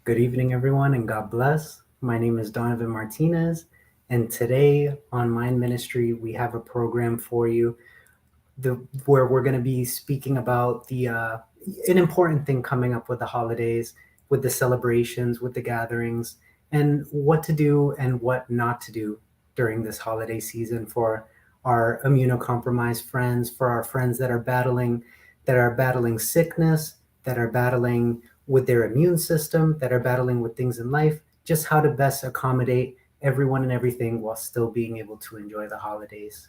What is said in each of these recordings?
Good evening, everyone, and God bless. My name is Donovan Martinez, and today on Mind Ministry, we have a program for you where we're going to be speaking about an important thing coming up with the holidays, with the celebrations, with the gatherings, and what to do and what not to do during this holiday season for our immunocompromised friends, for our friends that are battling sickness, that are battling with their immune system, that are battling with things in life, just how to best accommodate everyone and everything while still being able to enjoy the holidays.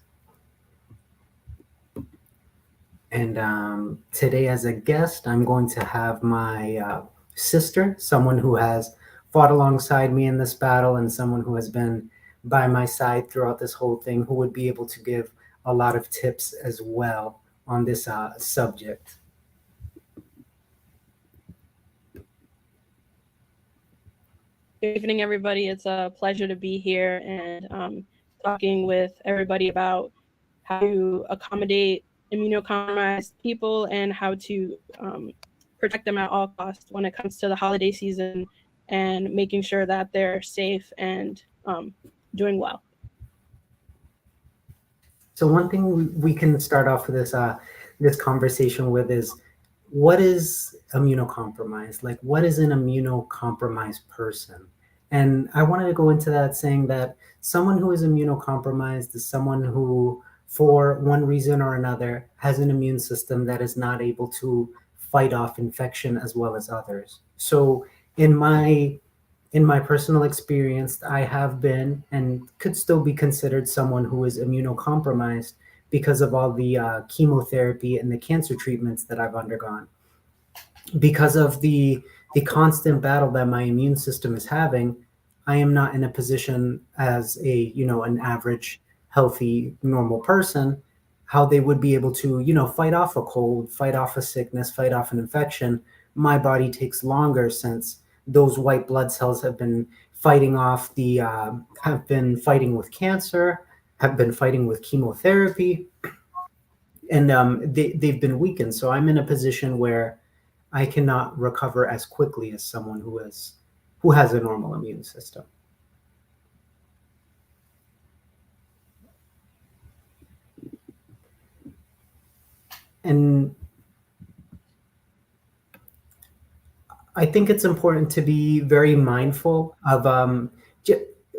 And today, as a guest, I'm going to have my sister, someone who has fought alongside me in this battle, and someone who has been by my side throughout this whole thing, who would be able to give a lot of tips as well on this subject. Good evening, everybody. It's a pleasure to be here and talking with everybody about how to accommodate immunocompromised people and how to protect them at all costs when it comes to the holiday season and making sure that they're safe and doing well. So one thing we can start off with this conversation with is, what is immunocompromised? Like, what is an immunocompromised person? And I wanted to go into that saying that someone who is immunocompromised is someone who, for one reason or another, has an immune system that is not able to fight off infection as well as others. So in my personal experience, I have been and could still be considered someone who is immunocompromised because of all the chemotherapy and the cancer treatments that I've undergone. Because of the constant battle that my immune system is having, I am not in a position as an average, healthy, normal person, how they would be able to fight off a cold, fight off a sickness, fight off an infection. My body takes longer since those white blood cells have been fighting with cancer, have been fighting with chemotherapy, and they've been weakened. So I'm in a position where I cannot recover as quickly as someone who has a normal immune system. And I think it's important to be very mindful of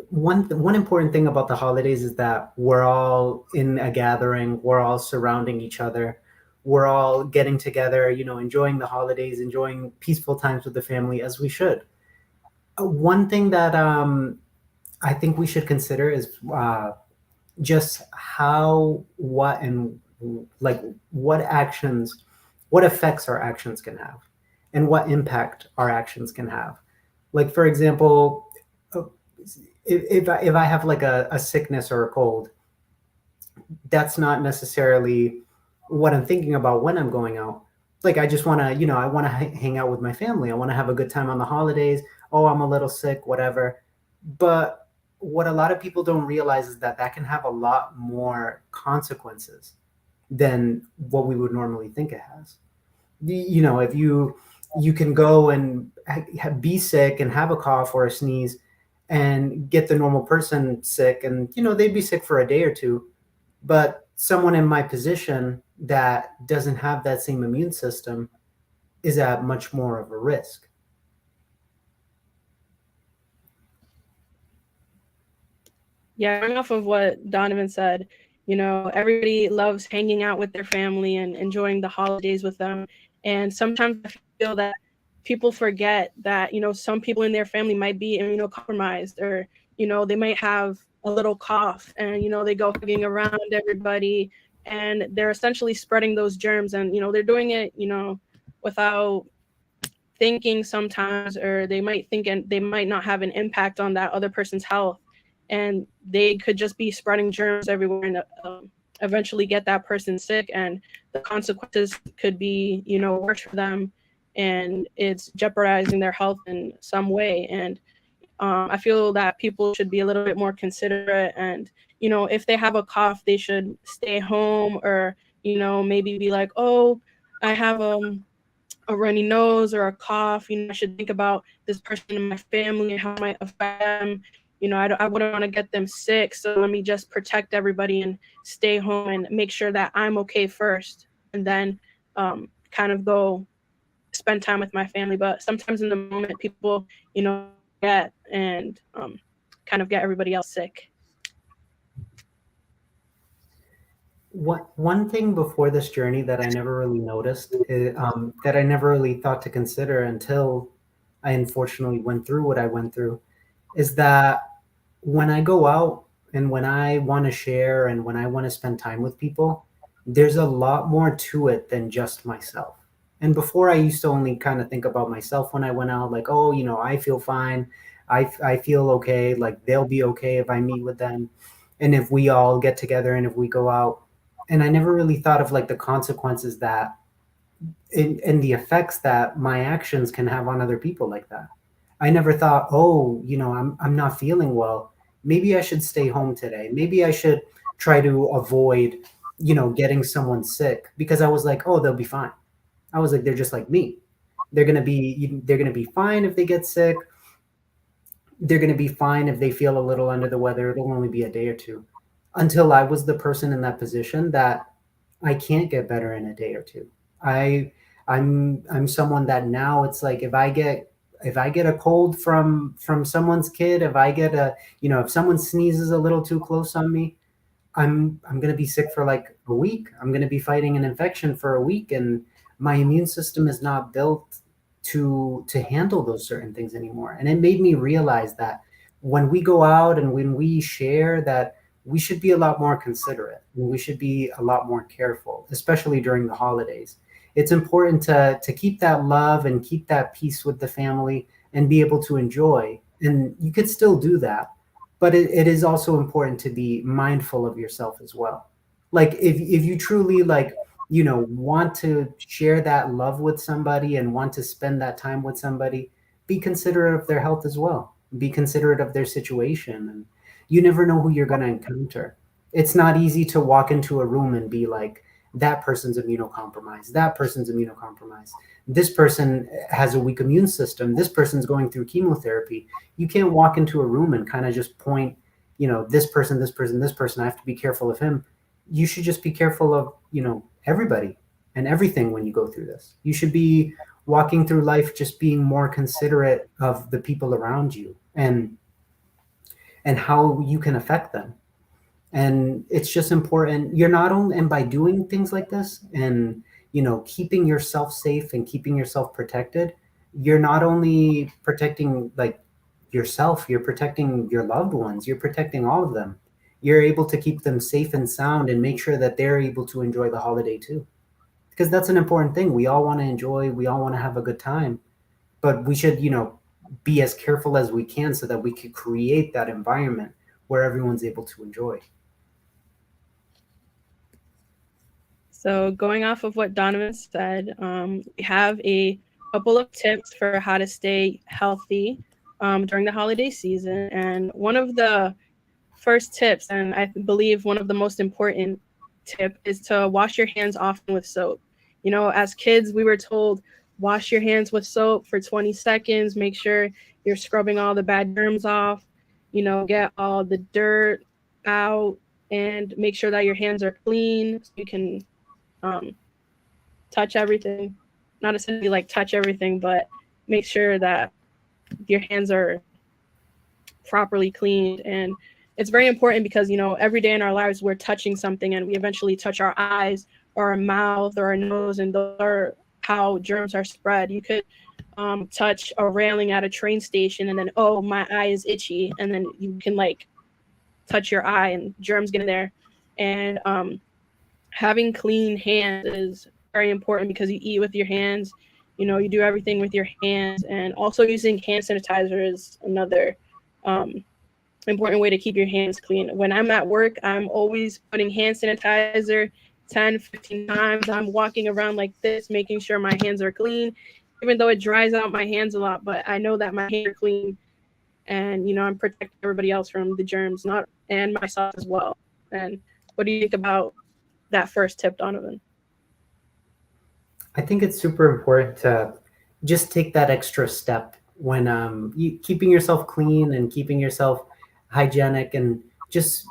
one important thing about the holidays is that we're all in a gathering, we're all surrounding each other, we're all getting together, enjoying the holidays, enjoying peaceful times with the family as we should. One thing that I think we should consider is just how, what, and like what actions, what effects our actions can have, and what impact our actions can have. Like, for example, uh, if I have like a sickness or a cold, that's not necessarily what I'm thinking about when I'm going out. Like, I just want to, I want to hang out with my family. I want to have a good time on the holidays. Oh, I'm a little sick, whatever. But what a lot of people don't realize is that that can have a lot more consequences than what we would normally think it has. If you can go and be sick and have a cough or a sneeze and get the normal person sick, and they'd be sick for a day or two, but someone in my position that doesn't have that same immune system is at much more of a risk. Yeah, going off of what Donovan said, everybody loves hanging out with their family and enjoying the holidays with them. And sometimes I feel that people forget that, some people in their family might be immunocompromised or, they might have a little cough and, they go hugging around everybody and they're essentially spreading those germs and, they're doing it, without thinking sometimes, or they might think and they might not have an impact on that other person's health, and they could just be spreading germs everywhere and eventually get that person sick, and the consequences could be worse for them, and it's jeopardizing their health in some way. And I feel that people should be a little bit more considerate, and if they have a cough they should stay home, or maybe be like, oh, I have a runny nose or a cough, I should think about this person in my family and how it might affect them. I wouldn't want to get them sick, so let me just protect everybody and stay home and make sure that I'm okay first, and then kind of go spend time with my family. But sometimes in the moment, people, get and kind of get everybody else sick. One thing before this journey that I never really noticed, that I never really thought to consider until I unfortunately went through what I went through, is that when I go out and when I want to share and when I want to spend time with people, there's a lot more to it than just myself. And before, I used to only kind of think about myself when I went out, like, oh, I feel fine. I feel okay. Like, they'll be okay if I meet with them. And if we all get together and if we go out. And I never really thought of like the consequences that and the effects that my actions can have on other people like that. I never thought, oh, I'm not feeling well. Maybe I should stay home today. Maybe I should try to avoid, getting someone sick, because I was like, oh, they'll be fine. I was like, they're just like me. They're gonna be fine if they get sick. They're gonna be fine if they feel a little under the weather. It'll only be a day or two. Until I was the person in that position that I can't get better in a day or two. I I'm someone that now it's like if I get a cold from someone's kid, if I get if someone sneezes a little too close on me, I'm gonna be sick for like a week. I'm gonna be fighting an infection for a week, and my immune system is not built to handle those certain things anymore. And it made me realize that when we go out and when we share, that we should be a lot more considerate and we should be a lot more careful, especially during the holidays. It's important to keep that love and keep that peace with the family and be able to enjoy. And you could still do that, but it is also important to be mindful of yourself as well. Like if you truly like want to share that love with somebody and want to spend that time with somebody, be considerate of their health as well, be considerate of their situation. And you never know who you're going to encounter. It's not easy to walk into a room and be like, that person's immunocompromised, that person's immunocompromised, this person has a weak immune system, this person's going through chemotherapy. You can't walk into a room and kind of just point, this person, this person, this person, I have to be careful of him. You should just be careful of, everybody and everything when you go through this. You should be walking through life just being more considerate of the people around you and how you can affect them. And it's just important. You're not only, and by doing things like this and keeping yourself safe and keeping yourself protected, you're not only protecting like yourself, you're protecting your loved ones, you're protecting all of them. You're able to keep them safe and sound and make sure that they're able to enjoy the holiday too, because that's an important thing. We all want to enjoy, we all want to have a good time, but we should be as careful as we can so that we could create that environment where everyone's able to enjoy. So going off of what Donovan said, we have a couple of tips for how to stay healthy during the holiday season. And one of the first tips, and I believe one of the most important tip, is to wash your hands often with soap. As kids, we were told, wash your hands with soap for 20 seconds, make sure you're scrubbing all the bad germs off, get all the dirt out, and make sure that your hands are clean so you can touch everything. Not essentially like touch everything, but make sure that your hands are properly cleaned. And it's very important because every day in our lives we're touching something, and we eventually touch our eyes or our mouth or our nose, and those are how germs are spread. You could touch a railing at a train station and then, oh, my eye is itchy, and then you can like touch your eye and germs get in there. And having clean hands is very important because you eat with your hands, you do everything with your hands. And also using hand sanitizer is another important way to keep your hands clean. When I'm at work, I'm always putting hand sanitizer 10, 15 times. I'm walking around like this, making sure my hands are clean, even though it dries out my hands a lot, but I know that my hands are clean, and I'm protecting everybody else from the germs, not and myself as well. And what do you think about that first tip, Donovan? I think it's super important to just take that extra step when keeping yourself clean and keeping yourself hygienic, and just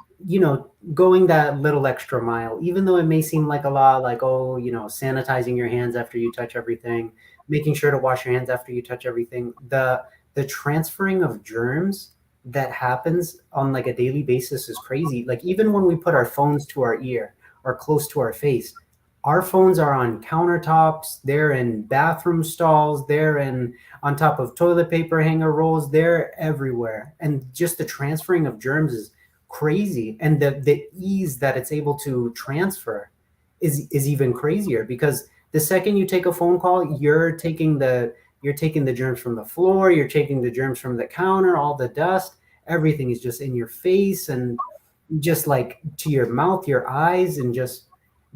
going that little extra mile, even though it may seem like a lot, like, oh, sanitizing your hands after you touch everything, making sure to wash your hands after you touch everything. The transferring of germs that happens on like a daily basis is crazy. Like, even when we put our phones to our ear or close to our face, our phones are on countertops, they're in bathroom stalls, they're in on top of toilet paper hanger rolls, they're everywhere. And just the transferring of germs is crazy. And the ease that it's able to transfer is even crazier, because the second you take a phone call, you're taking the germs from the floor, you're taking the germs from the counter, all the dust, everything is just in your face and just like to your mouth, your eyes, and just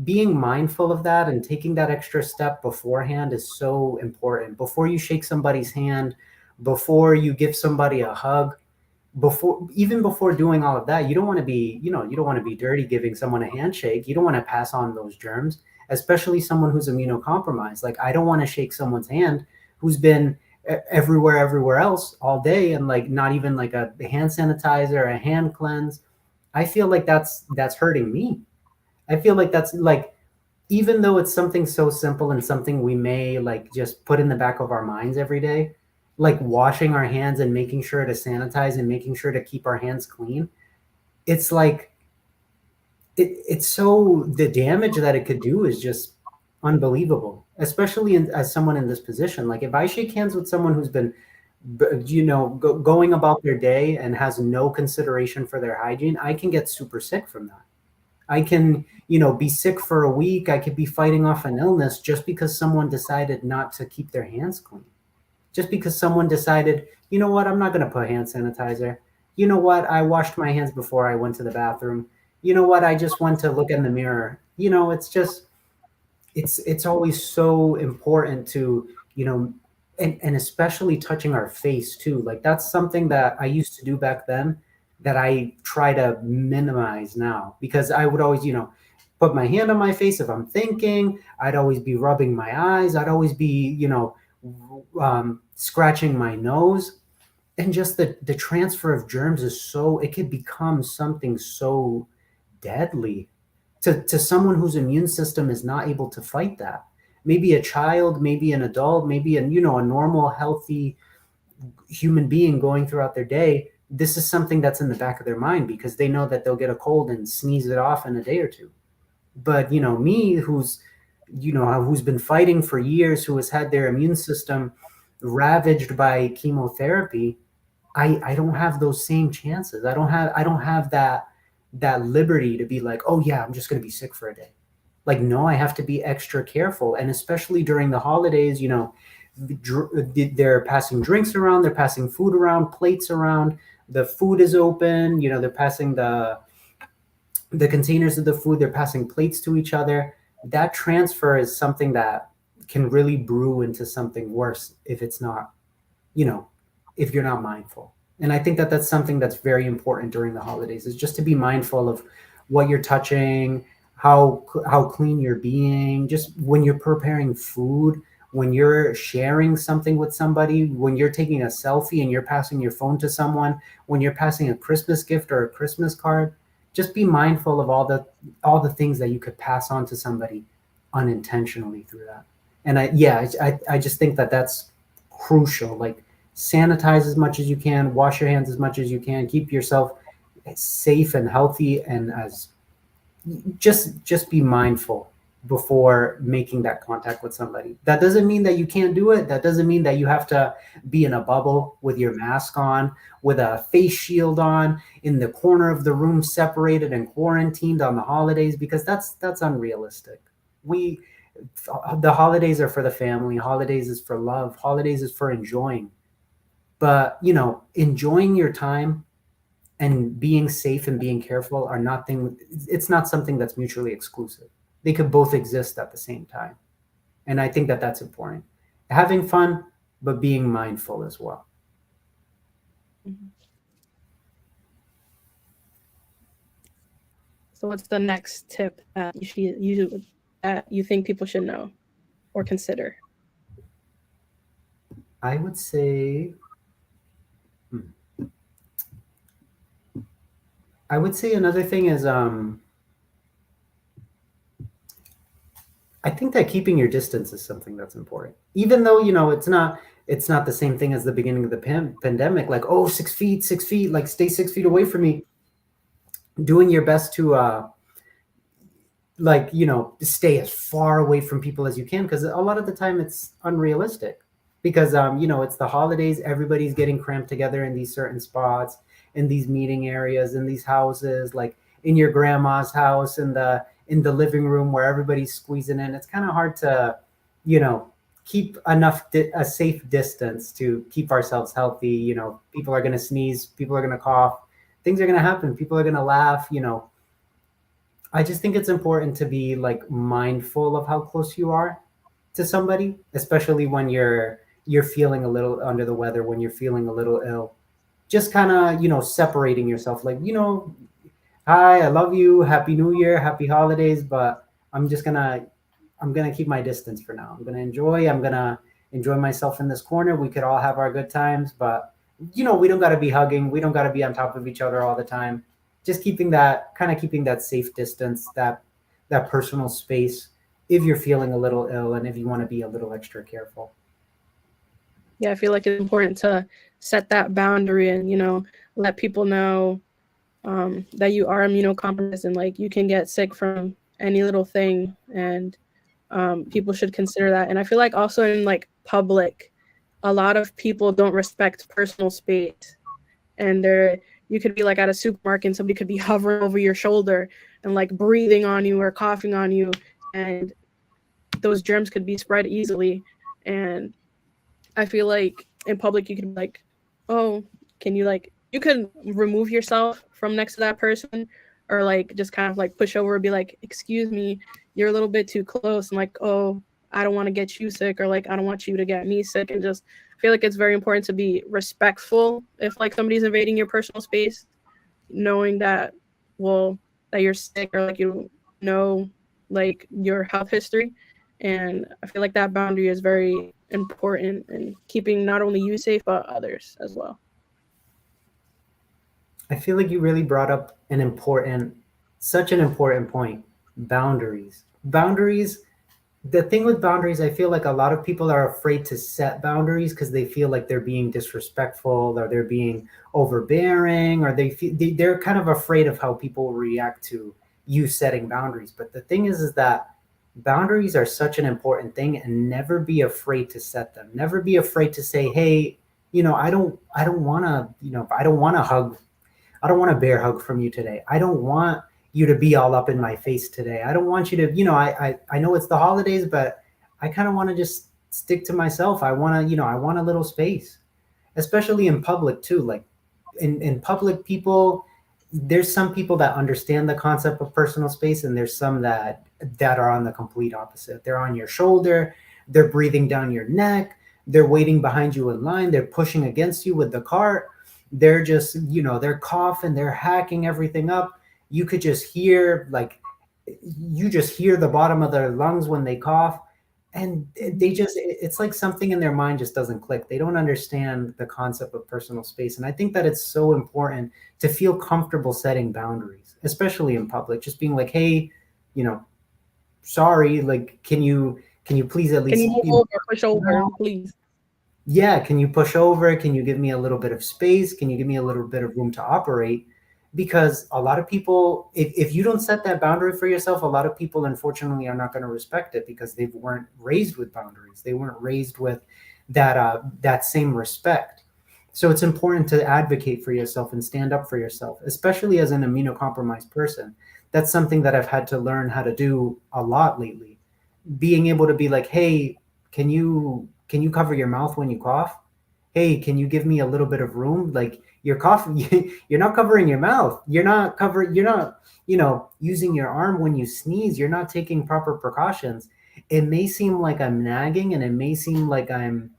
being mindful of that and taking that extra step beforehand is so important. Before you shake somebody's hand, before you give somebody a hug, before doing all of that, you don't want to be dirty giving someone a handshake. You don't want to pass on those germs, especially someone who's immunocompromised. Like, I don't want to shake someone's hand who's been everywhere else all day, and like not even like a hand sanitizer, a hand cleanse. I feel like that's hurting me. I feel like that's like, even though it's something so simple and something we may like just put in the back of our minds every day, like washing our hands and making sure to sanitize and making sure to keep our hands clean, it's like it's so, the damage that it could do is just unbelievable, especially as someone in this position. Like, if I shake hands with someone who's been going about their day and has no consideration for their hygiene, I can get super sick from that. I can, be sick for a week. I could be fighting off an illness just because someone decided not to keep their hands clean. Just because someone decided, you know what, I'm not going to put hand sanitizer. You know what, I washed my hands before I went to the bathroom. You know what, I just went to look in the mirror. It's just, it's always so important to, and especially touching our face too. Like, that's something that I used to do back then that I try to minimize now, because I would always, put my hand on my face if I'm thinking. I'd always be rubbing my eyes. I'd always be, scratching my nose. And just the transfer of germs is so, it could become something so deadly to someone whose immune system is not able to fight that. Maybe a child, maybe an adult, maybe a normal, healthy human being going throughout their day. This is something that's in the back of their mind because they know that they'll get a cold and sneeze it off in a day or two. But me, who's been fighting for years, who has had their immune system ravaged by chemotherapy, I don't have those same chances. I don't have that liberty to be like, oh yeah, I'm just going to be sick for a day. Like, no, I have to be extra careful. And especially during the holidays, they're passing drinks around, they're passing food around, plates around, the food is open, they're passing the containers of the food, they're passing plates to each other. That transfer is something that can really brew into something worse if it's not, you know, if you're not mindful. And I think that that's something that's very important during the holidays, is just to be mindful of what you're touching, how clean you're being, just when you're preparing food, when you're sharing something with somebody, when you're taking a selfie and you're passing your phone to someone, when you're passing a Christmas gift or a Christmas card, just be mindful of all the things that you could pass on to somebody unintentionally through that. And I just think that that's crucial. Like, sanitize as much as you can, wash your hands as much as you can, keep yourself safe and healthy, and as just be mindful before making that contact with somebody. That doesn't mean that you can't do it. That doesn't mean that you have to be in a bubble with your mask on, with a face shield on, in the corner of the room, separated and quarantined on the holidays, because that's unrealistic. We The holidays are for the family. Holidays is for love. Holidays is for enjoying. But enjoying your time and being safe and being careful are nothing. It's not something that's mutually exclusive. They could both exist at the same time, and I think that that's important. Having fun, but being mindful as well. Mhm. So what's the next tip that you think people should know? or consider? I would say, another thing is, I think that keeping your distance is something that's important. Even though, it's not the same thing as the beginning of the pandemic. Like, oh, 6 feet, 6 feet, like stay 6 feet away from me. Doing your best to, like, stay as far away from people as you can, because a lot of the time it's unrealistic. Because, it's the holidays, everybody's getting cramped together in these certain spots, in these meeting areas, in these houses, like in your grandma's house, in the living room where everybody's squeezing in. It's kind of hard to, keep a safe distance to keep ourselves healthy. People are going to sneeze, people are going to cough, things are going to happen, people are going to laugh. I just think it's important to be like mindful of how close you are to somebody, especially when you're feeling a little under the weather, when you're feeling a little ill. Just kind of, separating yourself, like, hi, I love you, happy new year, happy holidays, but I'm gonna keep my distance for now. I'm gonna enjoy myself in this corner. We could all have our good times, but we don't gotta be hugging, we don't gotta be on top of each other all the time. Just keeping that safe distance, that personal space, if you're feeling a little ill and if you want to be a little extra careful. Yeah, I feel like it's important to set that boundary and, let people know that you are immunocompromised and like you can get sick from any little thing. And people should consider that. And I feel like also in like public, a lot of people don't respect personal space. And you could be like at a supermarket and somebody could be hovering over your shoulder and like breathing on you or coughing on you. And those germs could be spread easily. And I feel like in public, you could be like, oh, can you like, you could remove yourself from next to that person or like just kind of like push over and be like, excuse me, you're a little bit too close. And like, oh, I don't want to get you sick, or like, I don't want you to get me sick. And just I feel like it's very important to be respectful if like somebody's invading your personal space, knowing that, well, that you're sick or like, like your health history. And I feel like that boundary is very important in keeping not only you safe, but others as well. I feel like you really brought up such an important point. Boundaries. Boundaries. The thing with boundaries, I feel like a lot of people are afraid to set boundaries because they feel like they're being disrespectful or they're being overbearing, or they're kind of afraid of how people will react to you setting boundaries. But the thing is that boundaries are such an important thing, and never be afraid to set them. Never be afraid to say, hey, I don't want to, I don't want to hug, I don't want a bear hug from you today. I don't want you to be all up in my face today. I don't want you to, I know it's the holidays, but I kind of want to just stick to myself. I want to, I want a little space, especially in public too. Like in public, there's some people that understand the concept of personal space, and there's some that are on the complete opposite. They're on your shoulder, they're breathing down your neck, they're waiting behind you in line, they're pushing against you with the cart, they're just, they're coughing, they're hacking everything up. You could just hear, like, you just hear the bottom of their lungs when they cough. And it's like something in their mind just doesn't click. They don't understand the concept of personal space. And I think that it's so important to feel comfortable setting boundaries, especially in public, just being like, hey, sorry, like, can you please at least, can you move over, push over, please? Yeah, can you push over? Can you give me a little bit of space? Can you give me a little bit of room to operate? Because a lot of people, if you don't set that boundary for yourself, a lot of people, unfortunately, are not going to respect it because they weren't raised with boundaries. They weren't raised with that same respect. So it's important to advocate for yourself and stand up for yourself, especially as an immunocompromised person. That's something that I've had to learn how to do a lot lately. Being able to be like, hey, can you cover your mouth when you cough? Hey, can you give me a little bit of room? Like, you're coughing, you're not covering your mouth. You're not, using your arm when you sneeze. You're not taking proper precautions. It may seem like I'm nagging, and it may seem like I'm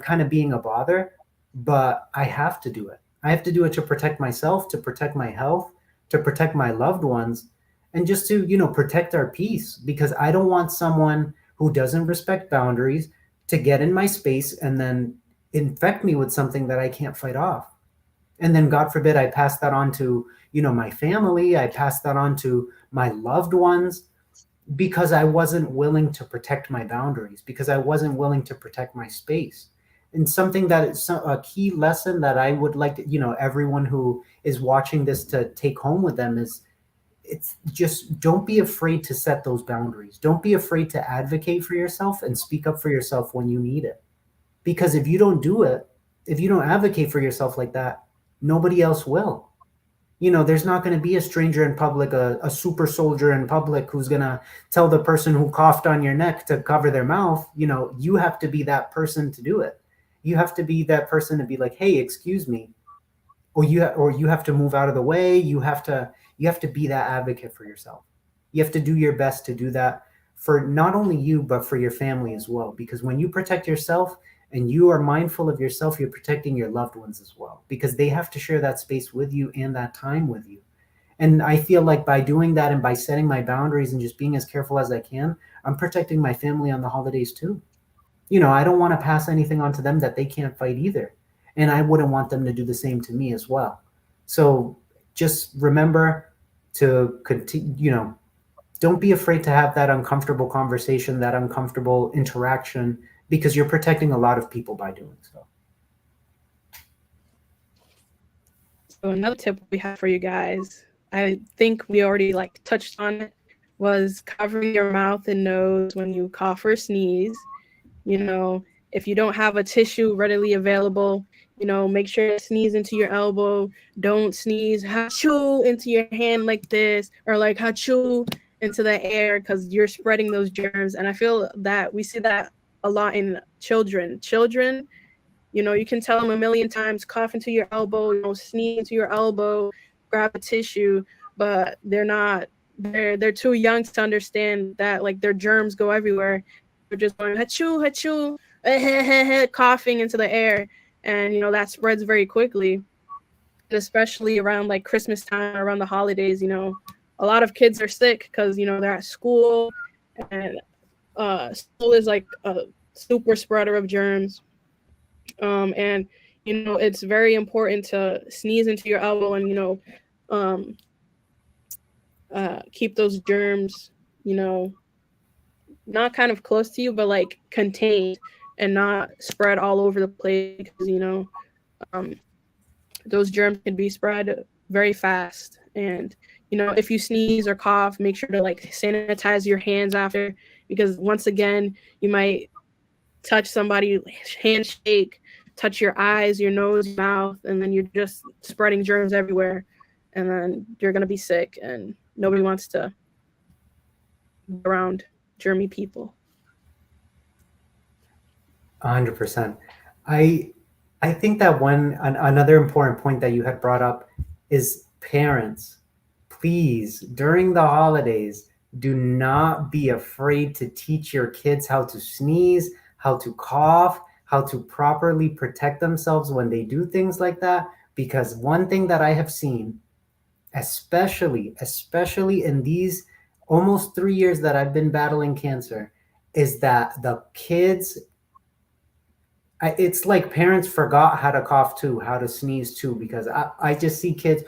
kind of being a bother, but I have to do it. I have to do it to protect myself, to protect my health, to protect my loved ones, and just to, protect our peace, because I don't want someone who doesn't respect boundaries to get in my space and then infect me with something that I can't fight off. And then God forbid I pass that on to, my family, I pass that on to my loved ones, because I wasn't willing to protect my boundaries, because I wasn't willing to protect my space. And something that is a key lesson that I would like to, everyone who is watching this to take home with them is, it's just, don't be afraid to set those boundaries. Don't be afraid to advocate for yourself and speak up for yourself when you need it. Because if you don't do it, if you don't advocate for yourself like that, nobody else will. There's not going to be a stranger in public, a super soldier in public who's going to tell the person who coughed on your neck to cover their mouth. You have to be that person to do it. You have to be that person to be like, hey, excuse me. Or you have to move out of the way. You have to be that advocate for yourself. You have to do your best to do that for not only you, but for your family as well. Because when you protect yourself and you are mindful of yourself, you're protecting your loved ones as well, because they have to share that space with you and that time with you. And I feel like by doing that and by setting my boundaries and just being as careful as I can, I'm protecting my family on the holidays too. I don't want to pass anything on to them that they can't fight either. And I wouldn't want them to do the same to me as well. So just remember to continue, don't be afraid to have that uncomfortable conversation, that uncomfortable interaction, because you're protecting a lot of people by doing so. So another tip we have for you guys, I think we already touched on it, was covering your mouth and nose when you cough or sneeze. If you don't have a tissue readily available, make sure to sneeze into your elbow. Don't sneeze hachoo into your hand like this, or hachoo into the air, because you're spreading those germs. And I feel that we see that a lot in children. You can tell them a million times, cough into your elbow, sneeze into your elbow, grab a tissue, but they're too young to understand that their germs go everywhere. They're just going hachoo, hachoo, coughing into the air. And, that spreads very quickly. And especially around Christmas time, around the holidays, a lot of kids are sick because, they're at school, and school is a super spreader of germs. And it's very important to sneeze into your elbow and keep those germs not kind of close to you, but contained, and not spread all over the place, because those germs can be spread very fast. And if you sneeze or cough, make sure to sanitize your hands after, because once again, you might touch somebody, handshake, touch your eyes, your nose, mouth, and then you're just spreading germs everywhere, and then you're going to be sick, and nobody wants to be around germy people. 100%. I think that another important point that you had brought up is parents. Please, during the holidays, do not be afraid to teach your kids how to sneeze, how to cough, how to properly protect themselves when they do things like that. Because one thing that I have seen, especially in these almost 3 years that I've been battling cancer, is that the kids, it's like parents forgot how to cough too, how to sneeze too, because I just see kids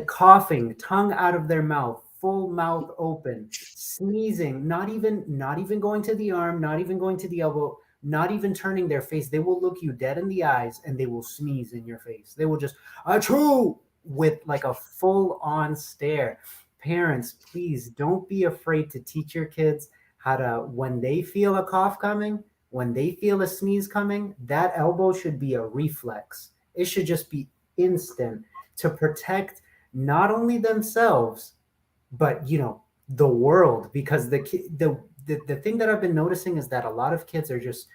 coughing, tongue out of their mouth, full mouth open, sneezing, not even going to the arm, not even going to the elbow, not even turning their face. They will look you dead in the eyes and they will sneeze in your face. They will just achoo with a full on stare. Parents, please don't be afraid to teach your kids how to, when they feel a cough coming, when they feel a sneeze coming, that elbow should be a reflex. It should just be instant to protect not only themselves, but the world. Because the thing that I've been noticing is that a lot of kids are just,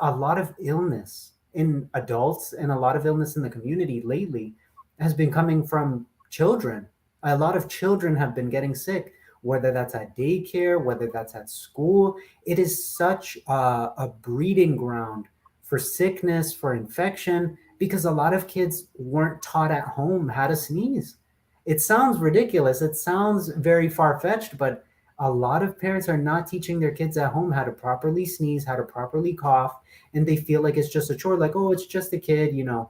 a lot of illness in adults and a lot of illness in the community lately has been coming from children. A lot of children have been getting sick, whether that's at daycare, whether that's at school. It is such a breeding ground for sickness, for infection, because a lot of kids weren't taught at home how to sneeze. It sounds ridiculous. It sounds very far-fetched, but A lot of parents are not teaching their kids at home how to properly sneeze, how to properly cough, and they feel like it's just a chore, like, oh, it's just a kid, you know.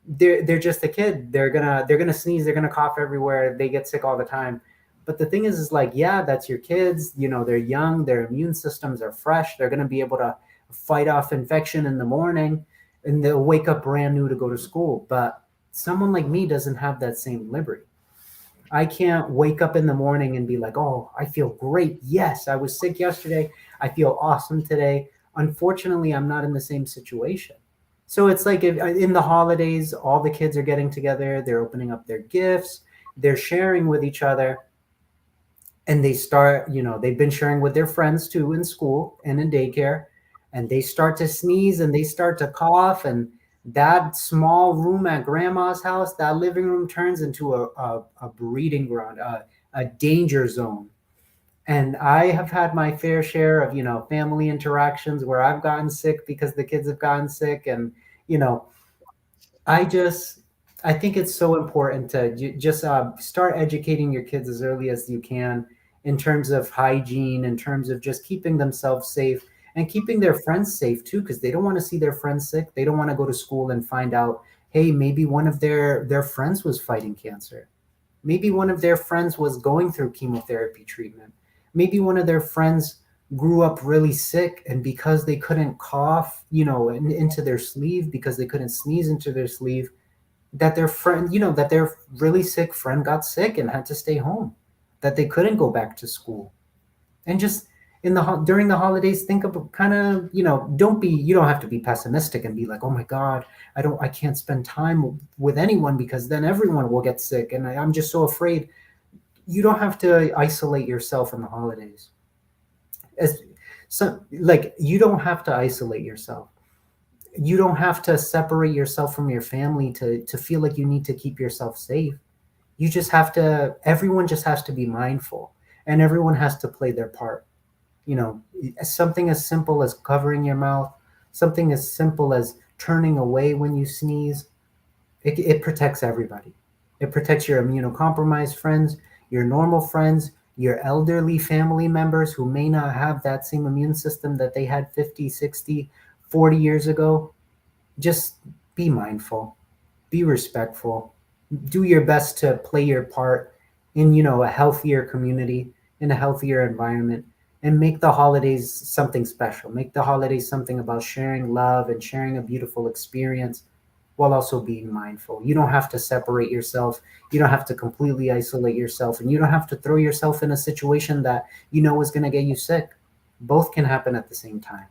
They're just a kid. They're gonna sneeze, they're gonna cough everywhere, they get sick all the time. But the thing is like, yeah, that's your kids, you know, they're young, their immune systems are fresh, they're gonna be able to fight off infection in the morning, and they'll wake up brand new to go to school. But someone like me doesn't have that same liberty. I can't wake up in the morning and be like, oh, I feel great. Yes, I was sick yesterday. I feel awesome today. Unfortunately, I'm not in the same situation. So it's like if, in the holidays, all the kids are getting together, they're opening up their gifts, they're sharing with each other, and they start, you know, they've been sharing with their friends too in school and in daycare, and they start to sneeze and they start to cough, and that small room at grandma's house, that living room turns into a breeding ground, a danger zone. And I have had my fair share of, you know, family interactions where I've gotten sick because the kids have gotten sick. And, you know, I just, I think it's so important to just start educating your kids as early as you can in terms of hygiene, in terms of just keeping themselves safe and keeping their friends safe too, because they don't want to see their friends sick. They don't want to go to school and find out, hey, maybe one of their friends was fighting cancer. Maybe one of their friends was going through chemotherapy treatment. Maybe one of their friends grew up really sick, and because they couldn't cough, you know, into their sleeve, because they couldn't sneeze into their sleeve, that their friend, you know, that their really sick friend got sick and had to stay home, that they couldn't go back to school. And just during the holidays, think of kind of, you know, you don't have to be pessimistic and be like, oh my God, I can't spend time with anyone because then everyone will get sick. And I'm just so afraid. You don't have to isolate yourself in the holidays. As so, like, you don't have to isolate yourself. You don't have to separate yourself from your family to feel like you need to keep yourself safe. You just have to, everyone just has to be mindful, and everyone has to play their part. You know, something as simple as covering your mouth, something as simple as turning away when you sneeze, it protects everybody. It protects your immunocompromised friends, your normal friends, your elderly family members who may not have that same immune system that they had 50, 60, 40 years ago. Just be mindful, be respectful, do your best to play your part in, you know, a healthier community, in a healthier environment, and make the holidays something special. Make the holidays something about sharing love and sharing a beautiful experience while also being mindful. You don't have to separate yourself. You don't have to completely isolate yourself, and you don't have to throw yourself in a situation that you know is going to get you sick. Both can happen at the same time.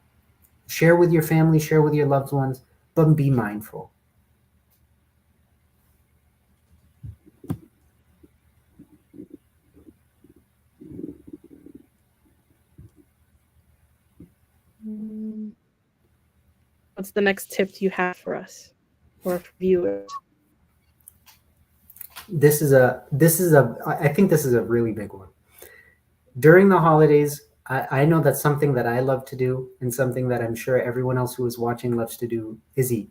Share with your family, share with your loved ones, but be mindful. What's the next tip you have for us or for viewers? I think this is a really big one. During the holidays, I know that something that I love to do, and something that I'm sure everyone else who is watching loves to do, is eat.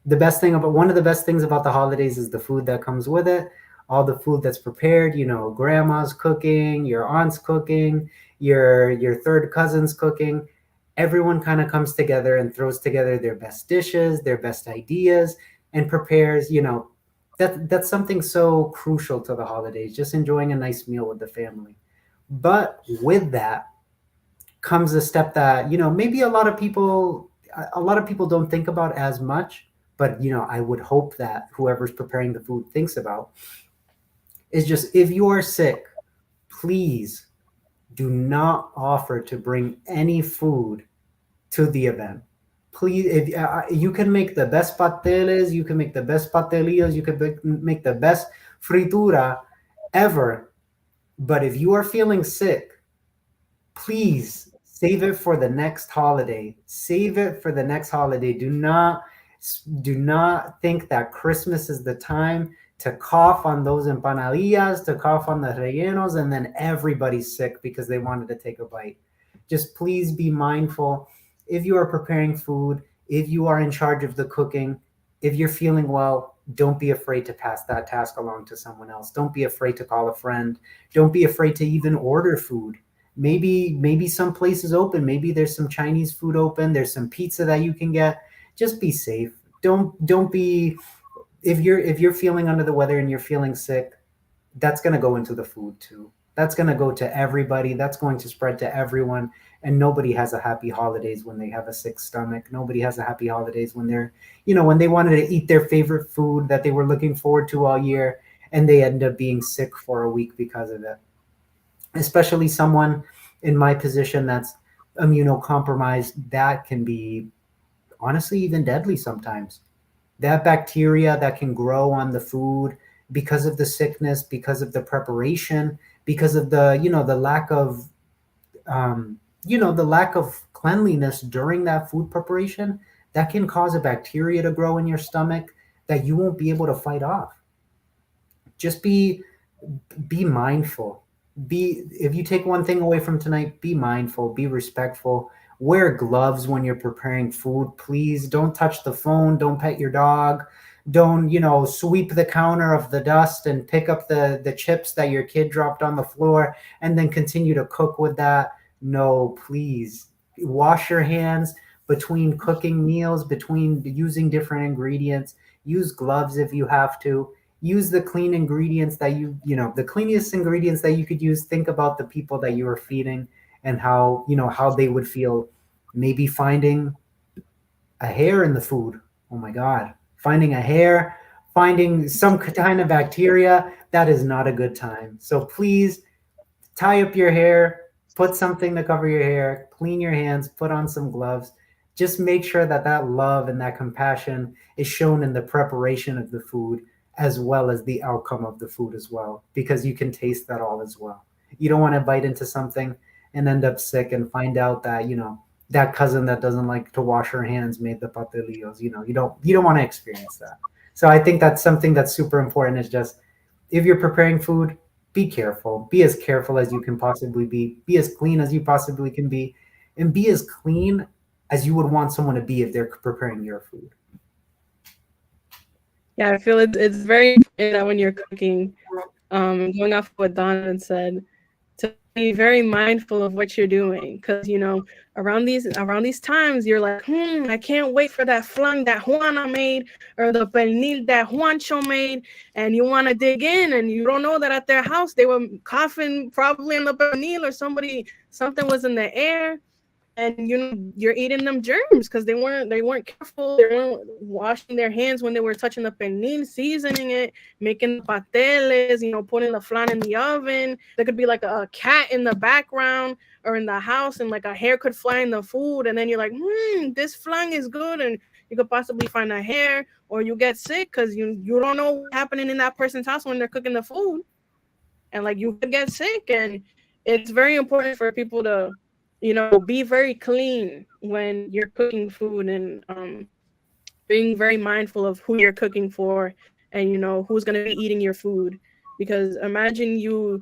One of the best things about the holidays is the food that comes with it, all the food that's prepared, you know, grandma's cooking, your aunt's cooking, your third cousin's cooking. Everyone kind of comes together and throws together their best dishes, their best ideas, and prepares, you know, that's something so crucial to the holidays, just enjoying a nice meal with the family. But with that comes a step that, you know, maybe a lot of people don't think about as much, but, you know, I would hope that whoever's preparing the food thinks about, is just, if you are sick, please do not offer to bring any food to the event. Please, if you can make the best pasteles, you can make the best pastelillos, you can make the best fritura ever, but if you are feeling sick, please save it for the next holiday. Save it for the next holiday. Do not think that Christmas is the time to cough on those empanadillas, to cough on the rellenos, and then everybody's sick because they wanted to take a bite. Just please be mindful. If you are preparing food, if you are in charge of the cooking, if you're feeling well, don't be afraid to pass that task along to someone else. Don't be afraid to call a friend. Don't be afraid to even order food. Maybe some places open. Maybe there's some Chinese food open. There's some pizza that you can get. Just be safe. Don't be, if you're feeling under the weather and you're feeling sick, that's going to go into the food too. That's going to go to everybody. That's going to spread to everyone. And nobody has a happy holidays when they have a sick stomach. Nobody has a happy holidays when they're, when they wanted to eat their favorite food that they were looking forward to all year and they end up being sick for a week because of it. Especially someone in my position that's immunocompromised, that can be honestly even deadly sometimes. That bacteria that can grow on the food because of the sickness, because of the preparation, because of the lack of the lack of cleanliness during that food preparation, that can cause a bacteria to grow in your stomach that you won't be able to fight off. Just be mindful. Be If you take one thing away from tonight, be mindful, be respectful. Wear gloves when you're preparing food, please. Don't touch the phone, don't pet your dog, don't sweep the counter of the dust and pick up the chips that your kid dropped on the floor and then continue to cook with that. No, please. Wash your hands between cooking meals, between using different ingredients. Use gloves if you have to. Use the clean ingredients that the cleanest ingredients that you could use. Think about the people that you are feeding and how they would feel. Maybe finding a hair in the food. Oh my God. Finding a hair, finding some kind of bacteria, that is not a good time. So please tie up your hair, put something to cover your hair, clean your hands, put on some gloves. Just make sure that that love and that compassion is shown in the preparation of the food as well as the outcome of the food as well, because you can taste that all as well. You don't want to bite into something and end up sick and find out that, that cousin that doesn't like to wash her hands made the pastelillos. You don't want to experience that. So I think that's something that's super important, is just, if you're preparing food, be careful. Be as careful as you can possibly be. Be as clean as you possibly can be, and be as clean as you would want someone to be if they're preparing your food. Yeah, I feel it's very important that when you're cooking, going off what Donovan said, to be very mindful of what you're doing, because around these times you're like, I can't wait for that flan that Juana made or the pernil that Juancho made, and you want to dig in and you don't know that at their house they were coughing probably in the pernil, or something was in the air, and you're eating them germs because they weren't careful. They weren't washing their hands when they were touching the pernil, seasoning it, making the pasteles, putting the flan in the oven. There could be like a cat in the background or in the house, and like a hair could fly in the food, and then you're like, this flan is good, and you could possibly find a hair, or you get sick because you don't know what's happening in that person's house when they're cooking the food, and like you could get sick. And it's very important for people to be very clean when you're cooking food, and being very mindful of who you're cooking for, and who's going to be eating your food. Because imagine you're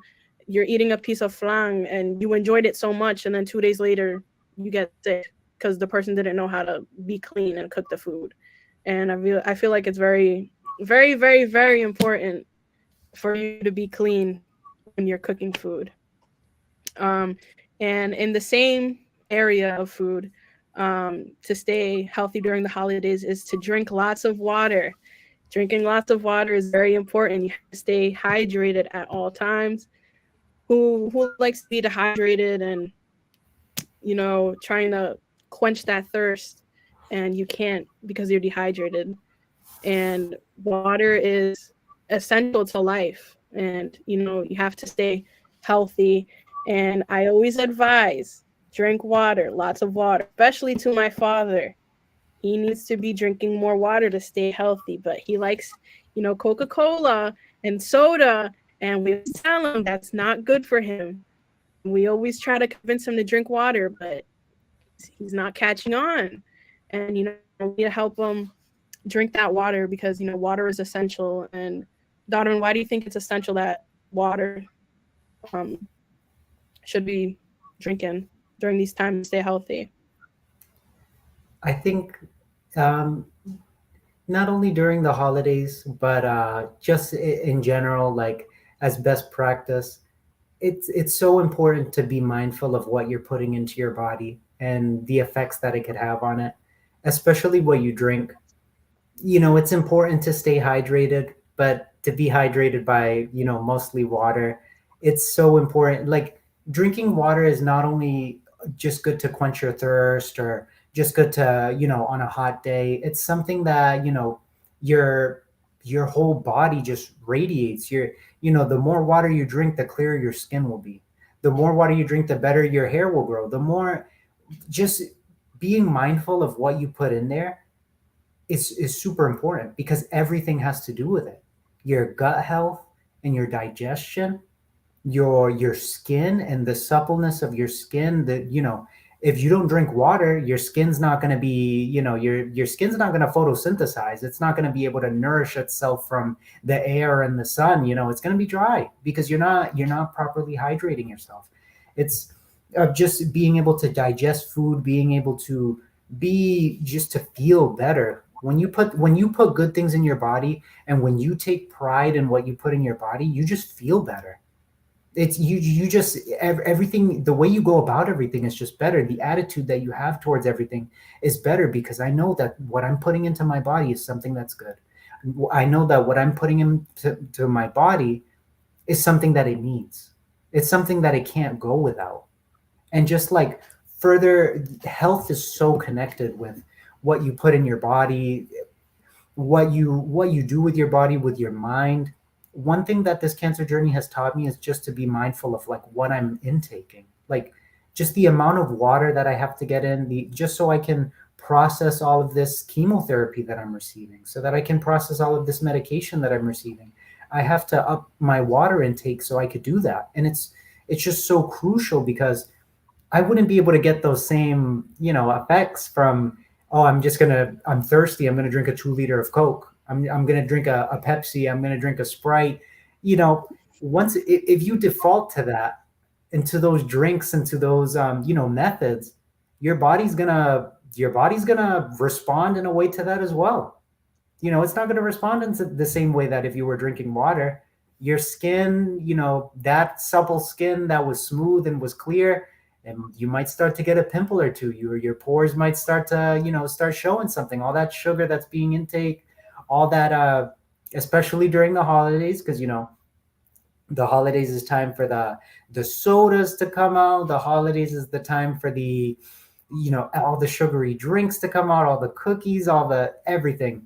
eating a piece of flan and you enjoyed it so much, and then 2 days later you get sick because the person didn't know how to be clean and cook the food. And I feel like it's very, very, very, very important for you to be clean when you're cooking food. um, and in the same area of food, to stay healthy during the holidays is to drink lots of water. Drinking lots of water is very important. You have to stay hydrated at all times. Who likes to be dehydrated and trying to quench that thirst, and you can't because you're dehydrated. And water is essential to life, and you have to stay healthy. And I always advise, drink water, lots of water, especially to my father. He needs to be drinking more water to stay healthy, but he likes Coca-Cola and soda, and we tell him that's not good for him. We always try to convince him to drink water, but he's not catching on. And we need to help him drink that water, because water is essential. And Donovan, why do you think it's essential that water um, should be drinking during these times to stay healthy? I think, um, not only during the holidays, but just in general, like as best practice, it's so important to be mindful of what you're putting into your body and the effects that it could have on it, especially what you drink. It's important to stay hydrated, but to be hydrated by, mostly water. It's so important. Like drinking water is not only just good to quench your thirst or just good to, on a hot day. It's something that, your your whole body just radiates. The more water you drink, the clearer your skin will be. The more water you drink, the better your hair will grow. The more just being mindful of what you put in there is super important because everything has to do with it. Your gut health and your digestion, your skin and the suppleness of your skin. That if you don't drink water, your skin's not going to be, your skin's not going to photosynthesize. It's not going to be able to nourish itself from the air and the sun. It's going to be dry because you're not properly hydrating yourself. It's just being able to digest food, being able to be just to feel better. When you put good things in your body and when you take pride in what you put in your body, you just feel better. It's you just everything, the way you go about everything is just better. The attitude that you have towards everything is better because I know that what I'm putting into my body is something that's good. I know that what I'm putting into to my body is something that it needs. It's something that it can't go without. And just like further, health is so connected with what you put in your body, what you do with your body, with your mind. One thing that this cancer journey has taught me is just to be mindful of like what I'm intaking, like just the amount of water that I have to get in, the just so I can process all of this chemotherapy that I'm receiving, so that I can process all of this medication that I'm receiving. I have to up my water intake so I could do that. And it's just so crucial because I wouldn't be able to get those same, effects from, oh, I'm thirsty. I'm gonna drink a 2 liter of Coke. I'm gonna drink a Pepsi. I'm gonna drink a Sprite. You know, once if you default to that, into those drinks, into those, methods, your body's gonna respond in a way to that as well. It's not gonna respond in the same way that if you were drinking water. Your skin, that supple skin that was smooth and was clear, and you might start to get a pimple or two. Your pores might start to, start showing something. All that sugar that's being intake, all that, especially during the holidays, because the holidays is time for the sodas to come out. The holidays is the time for the, all the sugary drinks to come out, all the cookies, all the everything.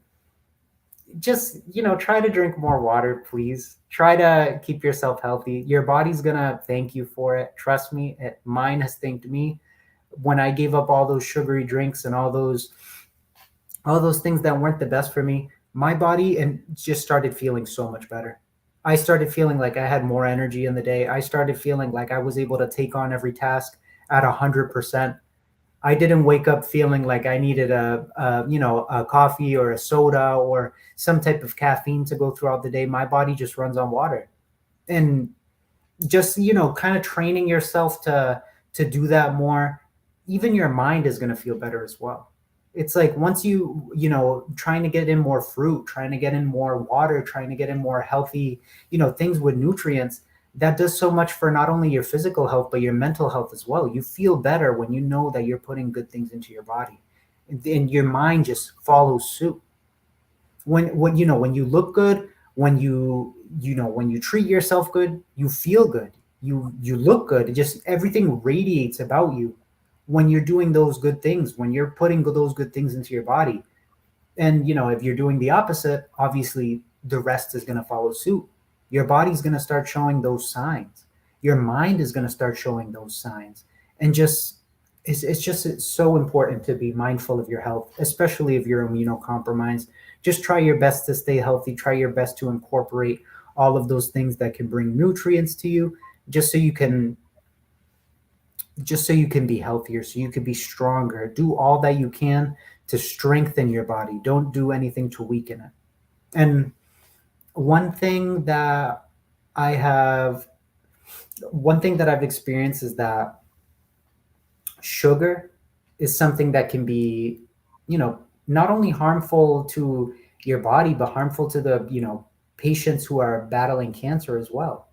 Just try to drink more water, please. Try to keep yourself healthy. Your body's gonna thank you for it. Trust me, mine has thanked me when I gave up all those sugary drinks and all those things that weren't the best for me. My body and just started feeling so much better. I started feeling like I had more energy in the day. I started feeling like I was able to take on every task at 100%. I didn't wake up feeling like I needed a coffee or a soda or some type of caffeine to go throughout the day. My body just runs on water. And just, kind of training yourself to do that more, even your mind is going to feel better as well. It's like once trying to get in more fruit, trying to get in more water, trying to get in more healthy, things with nutrients, that does so much for not only your physical health but your mental health as well. You feel better when you know that you're putting good things into your body, and your mind just follows suit. When you look good, when you treat yourself good, you feel good. You look good. It just everything radiates about you when you're doing those good things, when you're putting those good things into your body. And if you're doing the opposite, obviously the rest is going to follow suit. Your body's going to start showing those signs. Your mind is going to start showing those signs. And just it's so important to be mindful of your health, especially if you're immunocompromised. Just try your best to stay healthy. Try your best to incorporate all of those things that can bring nutrients to you, just so you can be healthier, so you can be stronger. Do all that you can to strengthen your body. Don't do anything to weaken it. And one thing that I have, one thing that I've experienced is that sugar is something that can be, not only harmful to, your body, but harmful to the, patients who are battling cancer as well,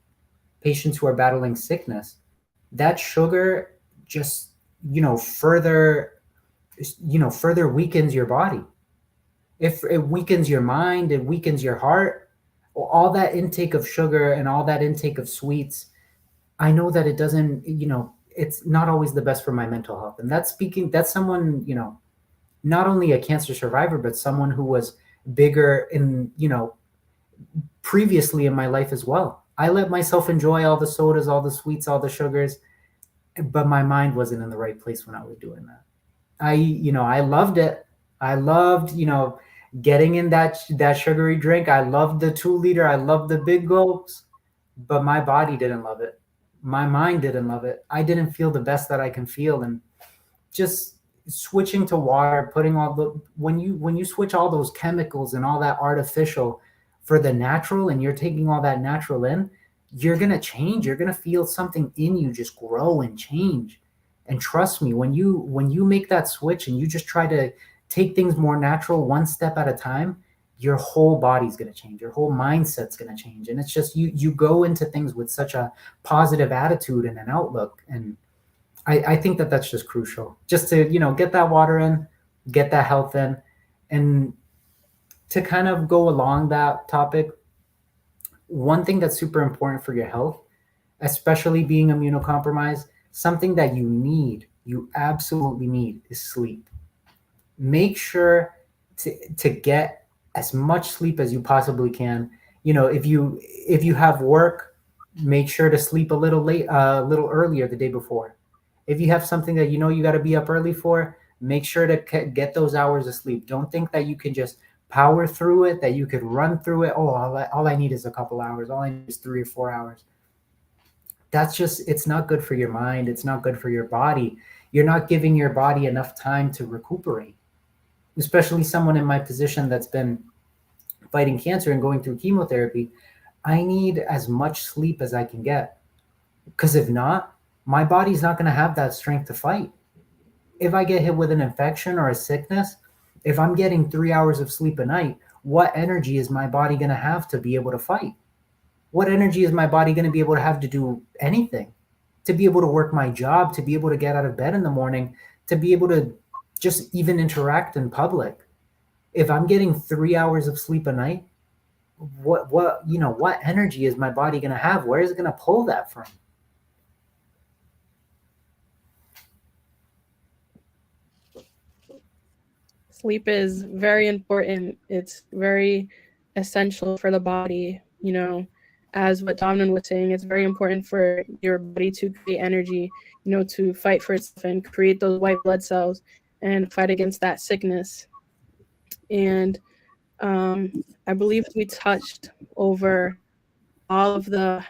patients who are battling sickness. That sugar just, further, further weakens your body. If it weakens your mind, it weakens your heart. All that intake of sugar and all that intake of sweets, I know that it doesn't, it's not always the best for my mental health. And that's someone, not only a cancer survivor, but someone who was bigger in, previously in my life as well. I let myself enjoy all the sodas, all the sweets, all the sugars, but my mind wasn't in the right place when I was doing that. I loved it. I loved, getting in that sugary drink. I loved the 2 liter. I loved the big gulps, but my body didn't love it. My mind didn't love it. I didn't feel the best that I can feel. And just switching to water, putting all the, when you switch all those chemicals and all that artificial for the natural, and you're taking all that natural in, you're going to change. You're going to feel something in you just grow and change. And trust me, when you make that switch and you just try to take things more natural, one step at a time, your whole body's going to change. Your whole mindset's going to change. And it's just, you go into things with such a positive attitude and an outlook. And I think that that's just crucial, just to, get that water in, get that health in. And to kind of go along that topic, one thing that's super important for your health, especially being immunocompromised, something that you absolutely need, is sleep. Make sure to get as much sleep as you possibly can. If you have work, make sure to sleep a little earlier the day before. If you have something that you got to be up early for, make sure to get those hours of sleep. Don't think that you can just power through it, that you could run through it. Oh, all I need is a couple hours. All I need is 3 or 4 hours. It's not good for your mind. It's not good for your body. You're not giving your body enough time to recuperate, especially someone in my position that's been fighting cancer and going through chemotherapy. I need as much sleep as I can get, because if not, my body's not going to have that strength to fight. If I get hit with an infection or a sickness, if I'm getting 3 hours of sleep a night, what energy is my body going to have to be able to fight? What energy is my body going to be able to have to do anything, to be able to work my job, to be able to get out of bed in the morning, to be able to just even interact in public? If I'm getting 3 hours of sleep a night, what energy is my body going to have? Where is it going to pull that from? Sleep is very important. It's very essential for the body. As what Dominic was saying, it's very important for your body to create energy, to fight for itself and create those white blood cells and fight against that sickness. And I believe we touched over all of the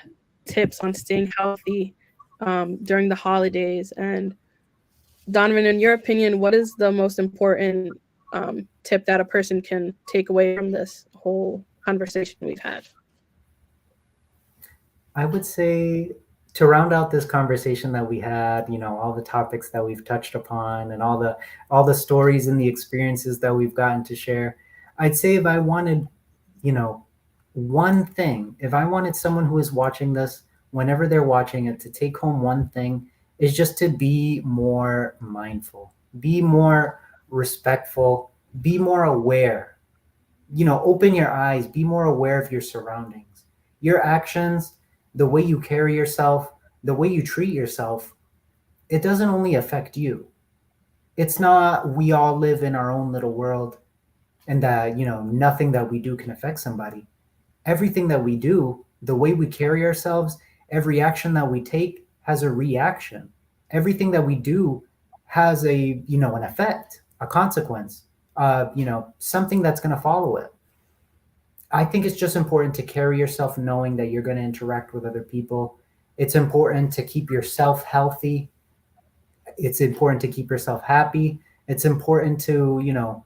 tips on staying healthy during the holidays. And Donovan, in your opinion, what is the most important tip that a person can take away from this whole conversation we've had? I would say, to round out this conversation that we had, all the topics that we've touched upon and all the stories and the experiences that we've gotten to share, I'd say if I wanted, one thing, if I wanted someone who is watching this, whenever they're watching it, to take home one thing, is just to be more mindful, be more respectful, be more aware. Open your eyes, be more aware of your surroundings, your actions, the way you carry yourself, the way you treat yourself. It doesn't only affect you. It's not, we all live in our own little world and that, nothing that we do can affect somebody. Everything that we do, the way we carry ourselves, every action that we take has a reaction. Everything that we do has an effect, a consequence, something that's going to follow it. I think it's just important to carry yourself knowing that you're going to interact with other people. It's important to keep yourself healthy. It's important to keep yourself happy. It's important to,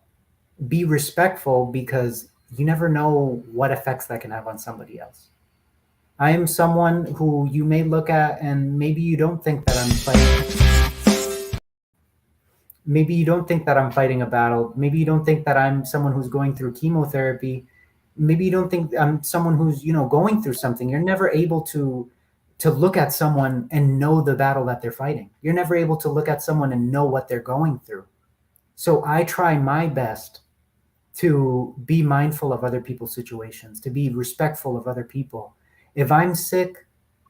be respectful, because you never know what effects that can have on somebody else. I am someone who you may look at and maybe you don't think that I'm fighting. Maybe you don't think that I'm fighting a battle. Maybe you don't think that I'm someone who's going through chemotherapy. Maybe you don't think I'm someone who's, going through something. You're never able to look at someone and know the battle that they're fighting. You're never able to look at someone and know what they're going through. So I try my best to be mindful of other people's situations, to be respectful of other people. If I'm sick,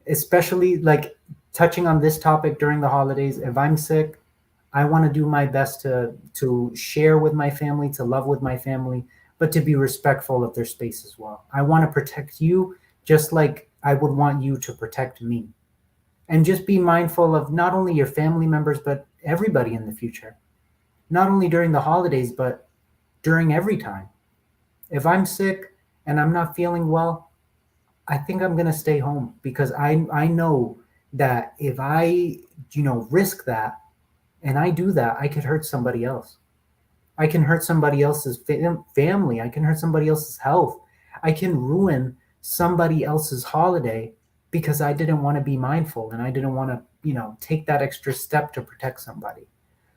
especially like touching on this topic during the holidays, if I'm sick, I want to do my best to share with my family, to love with my family, but to be respectful of their space as well. I want to protect you just like I would want you to protect me. And just be mindful of not only your family members, but everybody in the future. Not only during the holidays, but during every time. If I'm sick and I'm not feeling well, I think I'm going to stay home because I know that if I, risk that and I do that, I could hurt somebody else. I can hurt somebody else's family. I can hurt somebody else's health. I can ruin somebody else's holiday because I didn't want to be mindful and I didn't want to, take that extra step to protect somebody.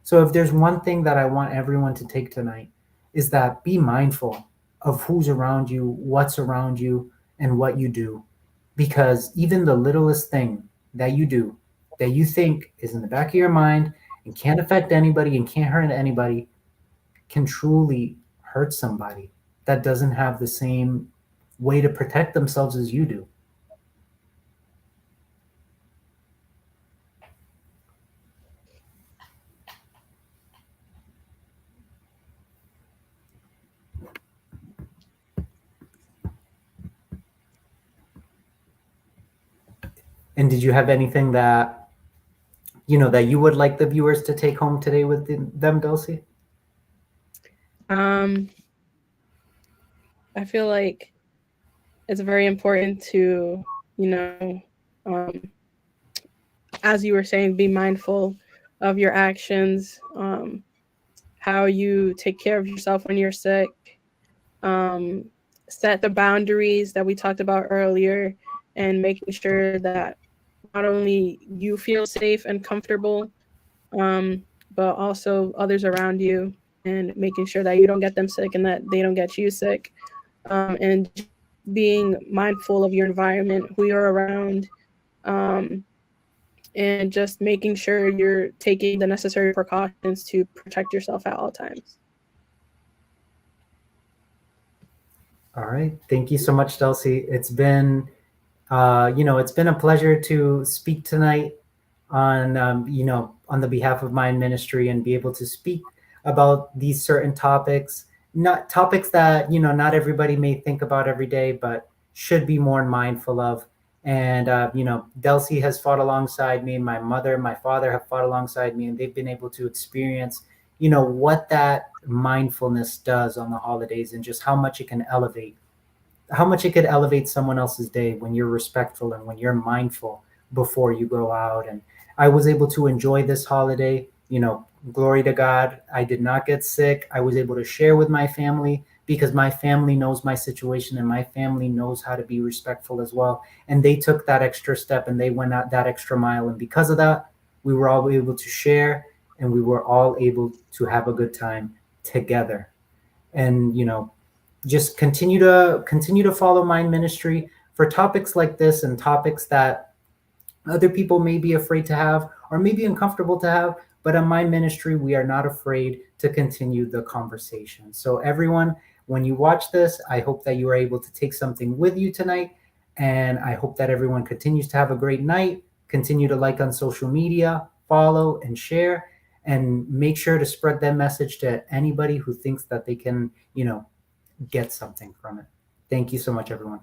So if there's one thing that I want everyone to take tonight is that be mindful of who's around you, what's around you, and what you do. Because even the littlest thing that you do that you think is in the back of your mind and can't affect anybody and can't hurt anybody can truly hurt somebody that doesn't have the same way to protect themselves as you do. And did you have anything that that you would like the viewers to take home today with them, Dulcie? I feel like it's very important to, as you were saying, be mindful of your actions, how you take care of yourself when you're sick, set the boundaries that we talked about earlier, and making sure that not only you feel safe and comfortable, but also others around you, and making sure that you don't get them sick and that they don't get you sick, and being mindful of your environment, who you're around, and just making sure you're taking the necessary precautions to protect yourself at all times. All right. Thank you so much, Dulcie. It's been, it's been a pleasure to speak tonight on, on the behalf of Mind Ministry and be able to speak about these certain topics, not topics that, not everybody may think about every day, but should be more mindful of. And, Dulcie has fought alongside me. My mother and my father have fought alongside me, and they've been able to experience, what that mindfulness does on the holidays and just how much it can elevate, how much it could elevate someone else's day when you're respectful and when you're mindful before you go out. And I was able to enjoy this holiday, glory to God. I did not get sick. I was able to share with my family because my family knows my situation and my family knows how to be respectful as well. And they took that extra step and they went out that extra mile. And because of that, we were all able to share and we were all able to have a good time together. And, just continue to follow Mind Ministry for topics like this and topics that other people may be afraid to have or maybe uncomfortable to have. But on Mind Ministry, we are not afraid to continue the conversation. So everyone, when you watch this, I hope that you are able to take something with you tonight. And I hope that everyone continues to have a great night. Continue to like on social media, follow and share, and make sure to spread that message to anybody who thinks that they can, get something from it. Thank you so much, everyone.